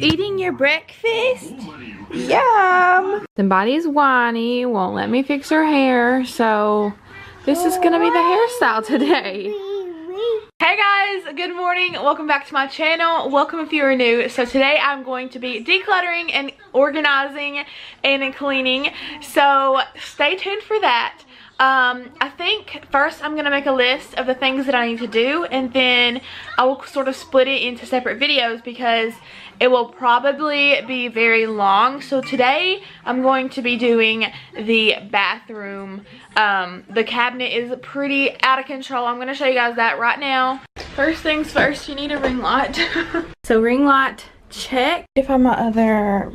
eating your breakfast? Yum! Somebody's whiny, won't let me fix her hair, so this is gonna be the hairstyle today. Hey guys, good morning. Welcome back to my channel. Welcome if you are new. So today I'm going to be decluttering and organizing and cleaning. So stay tuned for that. I think first I'm gonna make a list of the things that I need to do, and then I will sort of split it into separate videos because it will probably be very long. So today I'm going to be doing the bathroom. The cabinet is pretty out of control. I'm gonna show you guys that right now. First things first, you need a ring light. So ring light, check. If I'm my other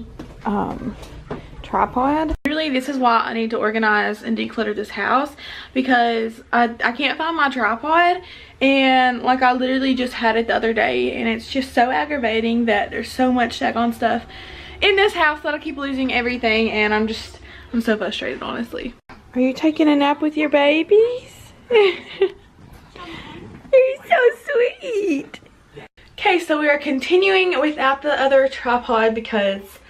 tripod. Really, this is why I need to organize and declutter this house, because I can't find my tripod, and like I literally just had it the other day, and it's just so aggravating that there's so much daggone stuff in this house that I keep losing everything, and I'm so frustrated, honestly. Are you taking a nap with your babies? You're so sweet. Okay, so we are continuing without the other tripod because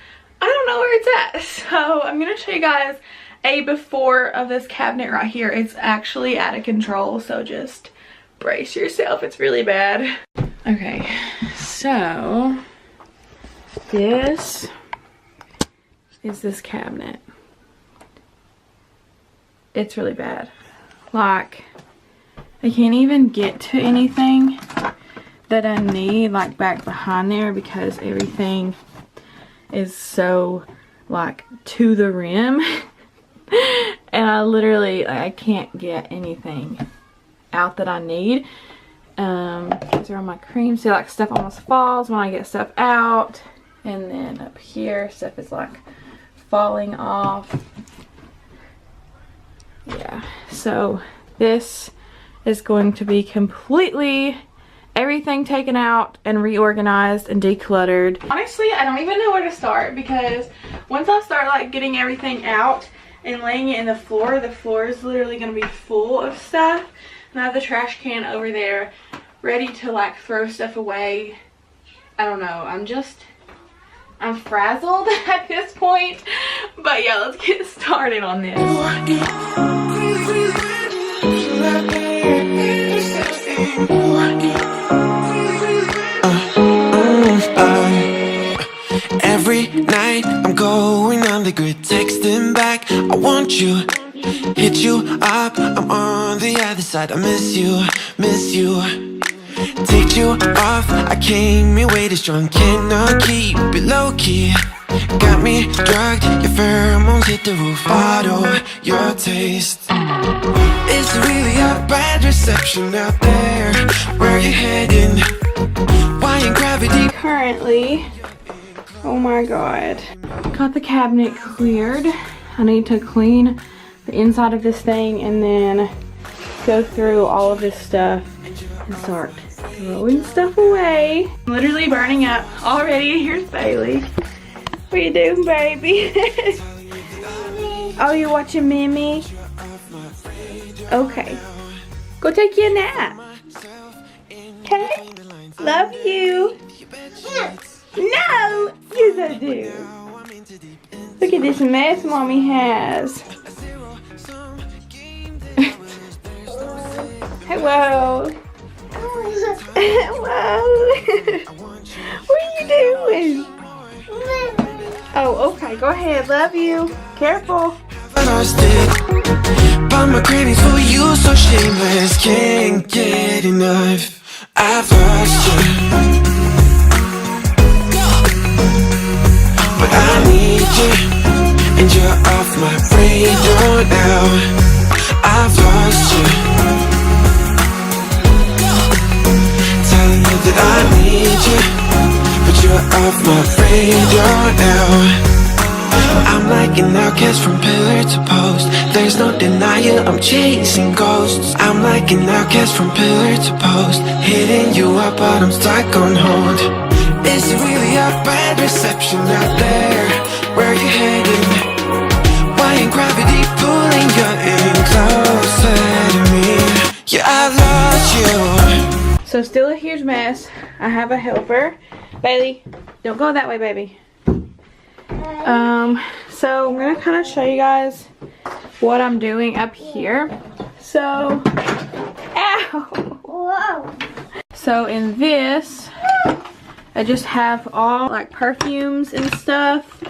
I don't know where it's at. So I'm gonna show you guys a before of this cabinet right here. It's actually out of control, so just brace yourself. It's really bad. Okay, so this is this cabinet. It's really bad. Like, I can't even get to anything that I need like back behind there because everything is so like to the rim. And I literally, like, I can't get anything out that I need. These are all my creams. See, like, stuff almost falls when I get stuff out. And then up here, stuff is like falling off. Yeah, so this is going to be completely everything taken out and reorganized and decluttered. Honestly, I don't even know where to start, because once I start like getting everything out and laying it in the floor is literally going to be full of stuff. And I have the trash can over there ready to like throw stuff away. I don't know, I'm frazzled at this point. But yeah, let's get started on this. Every night I'm going on the grid, texting back, I want you, hit you up, I'm on the other side, I miss you, take you off, I came here way too strong, cannot keep it low key, got me drugged, your pheromones hit the roof, auto, your taste, it's really a bad reception out there, where you heading, why in gravity? Currently, oh my god, got the cabinet cleared. I need to clean the inside of this thing and then go through all of this stuff and start throwing stuff away. I'm literally burning up already. Here's Baylee. What you doing, baby? Oh, you're watching Mimi? Okay. Go take you a nap. Okay? Love you. No! Yes, I do. Look at this mess Mommy has. Hello. Hello. What are you doing? Oh, okay. Go ahead. Love you. Careful. But my cravings for you so shameless, can't get enough. I've lost you. But I need you, and you're off my radar now. I've lost you, telling you that I need you, but you're off my radar now. I'm like an outcast from pillar to post. There's no denial, I'm chasing ghosts. I'm like an outcast from pillar to post, hitting you up but I'm stuck on hold. Is it really a bad reception out there? Where you heading? Why ain't gravity pulling you in closer to me? Yeah, I've lost you. So still a huge mess. I have a helper. Baylee, Don't go that way, baby. So I'm gonna kind of show you guys what I'm doing up here. So, ow! Whoa. So in this, I just have all like perfumes and stuff,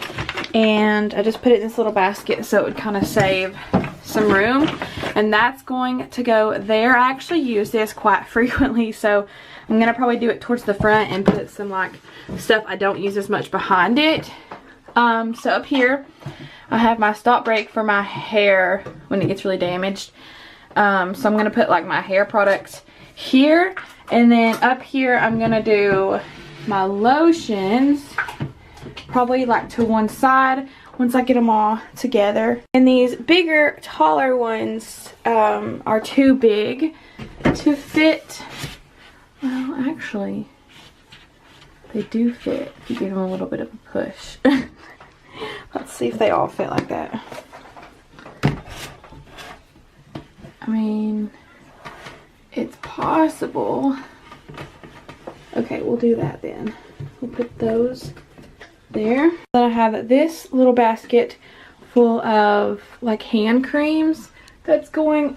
and I just put it in this little basket so it would kind of save some room, and that's going to go there. I actually use this quite frequently, so I'm gonna probably do it towards the front and put some like stuff I don't use as much behind it. So up here I have my stop break for my hair when it gets really damaged. So I'm gonna put like my hair products here, and then up here I'm gonna do my lotions probably like to one side once I get them all together. And these bigger, taller ones are too big to fit. Well, actually, they do fit if you give them a little bit of a push. Let's see if they all fit like that. I mean, it's possible. Okay, we'll do that then. We'll put those there. Then I have this little basket full of like hand creams that's going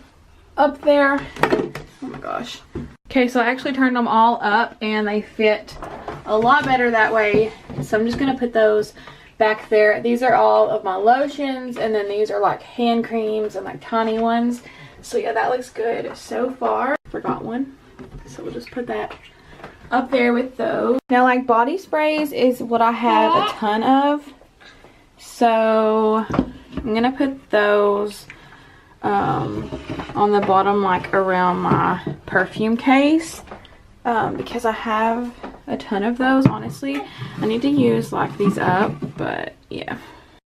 up there. Oh my gosh. Okay, so I actually turned them all up and they fit a lot better that way. So I'm just gonna put those back there. These are all of my lotions, and then these are like hand creams and like tiny ones. So yeah, that looks good so far. Forgot one, so we'll just put that up there with those. Now like body sprays is what I have a ton of, so I'm gonna put those on the bottom, like around my perfume case, because I have a ton of those. Honestly, I need to use like these up, but yeah.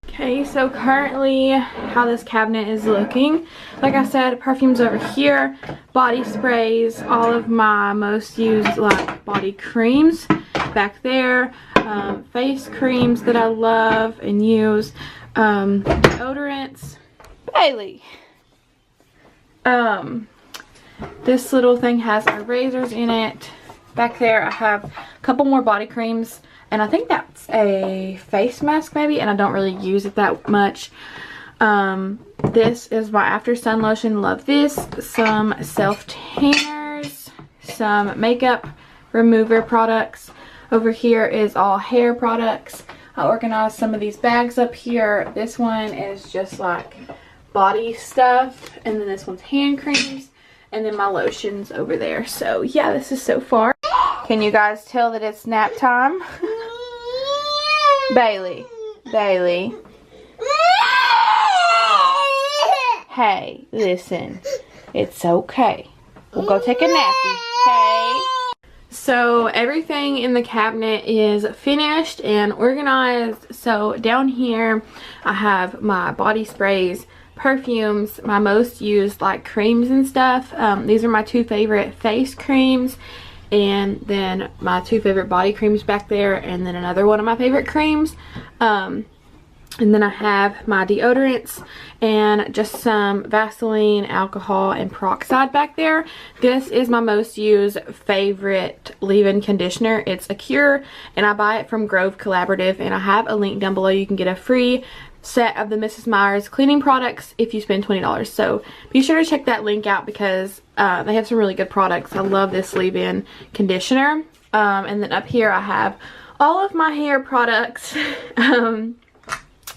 Okay, so currently how this cabinet is looking, like I said, perfumes over here, body sprays, all of my most used like body creams back there, face creams that I love and use, deodorants. Baylee! This little thing has our razors in it. Back there I have a couple more body creams, and I think that's a face mask maybe, and I don't really use it that much. This is my after sun lotion, love this. Some self tanners, some makeup remover products. Over here is all hair products. I organized some of these bags up here. This one is just like body stuff, and then this one's hand creams, and then my lotions over there. So yeah, this is so far. Can you guys tell that it's nap time? Baylee, Baylee. Hey, listen, it's okay. We'll go take a nappy, okay? So everything in the cabinet is finished and organized. So down here I have my body sprays, perfumes, my most used like creams and stuff. These are my two favorite face creams, and then my two favorite body creams back there, and then another one of my favorite creams. And then I have my deodorants and just some Vaseline, alcohol, and peroxide back there. This is my most used favorite leave-in conditioner. It's a Cure, and I buy it from Grove Collaborative, and I have a link down below. You can get a free set of the Mrs. Meyers cleaning products if you spend $20. So be sure to check that link out, because they have some really good products. I love this leave-in conditioner. And then up here I have all of my hair products,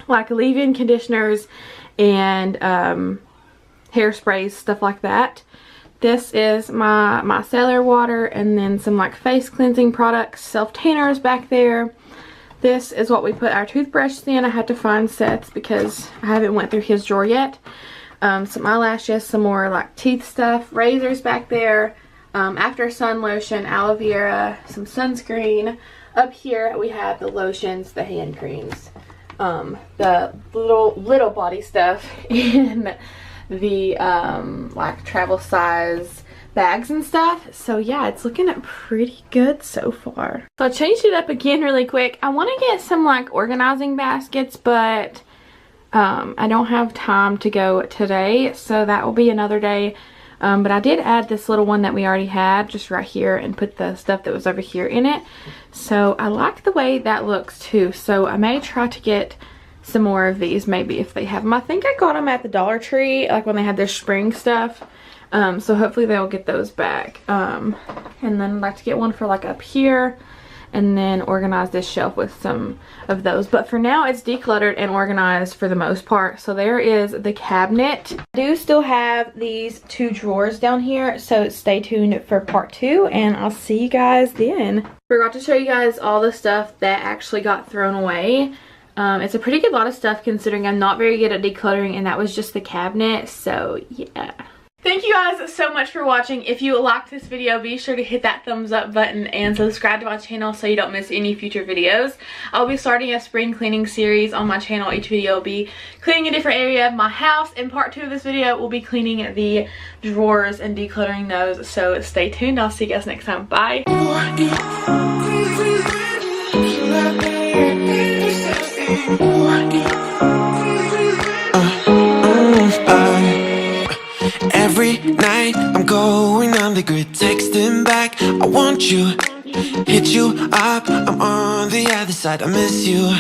like leave-in conditioners and hairsprays, stuff like that. This is my micellar water, and then some like face cleansing products, self tanners back there. This is what we put our toothbrushes in. I had to find Seth's because I haven't went through his drawer yet. Some eyelashes, some more like teeth stuff, razors back there, after sun lotion, aloe vera, some sunscreen. Up here we have the lotions, the hand creams, the little body stuff in the like travel size bags and stuff. So yeah, it's looking pretty good so far. So I changed it up again really quick. I want to get some like organizing baskets, but I don't have time to go today, so that will be another day. But I did add this little one that we already had just right here and put the stuff that was over here in it. So I like the way that looks too. So I may try to get some more of these, maybe, if they have them. I think I got them at the Dollar Tree, like when they had their spring stuff. So hopefully they'll get those back. And then I'd like to get one for like up here, and then organize this shelf with some of those. But for now, it's decluttered and organized for the most part. So there is the cabinet. I do still have these 2 drawers down here, so stay tuned for part 2, and I'll see you guys then. Forgot to show you guys all the stuff that actually got thrown away. It's a pretty good lot of stuff considering I'm not very good at decluttering, and that was just the cabinet, so yeah. Thank you guys so much for watching. If you liked this video, be sure to hit that thumbs up button and subscribe to my channel so you don't miss any future videos. I'll be starting a spring cleaning series on my channel. Each video will be cleaning a different area of my house, and part 2 of this video will be cleaning the drawers and decluttering those. So stay tuned. I'll see you guys next time. Bye. Every night I'm going on the grid, texting back, I want you, hit you up, I'm on the other side, I miss you,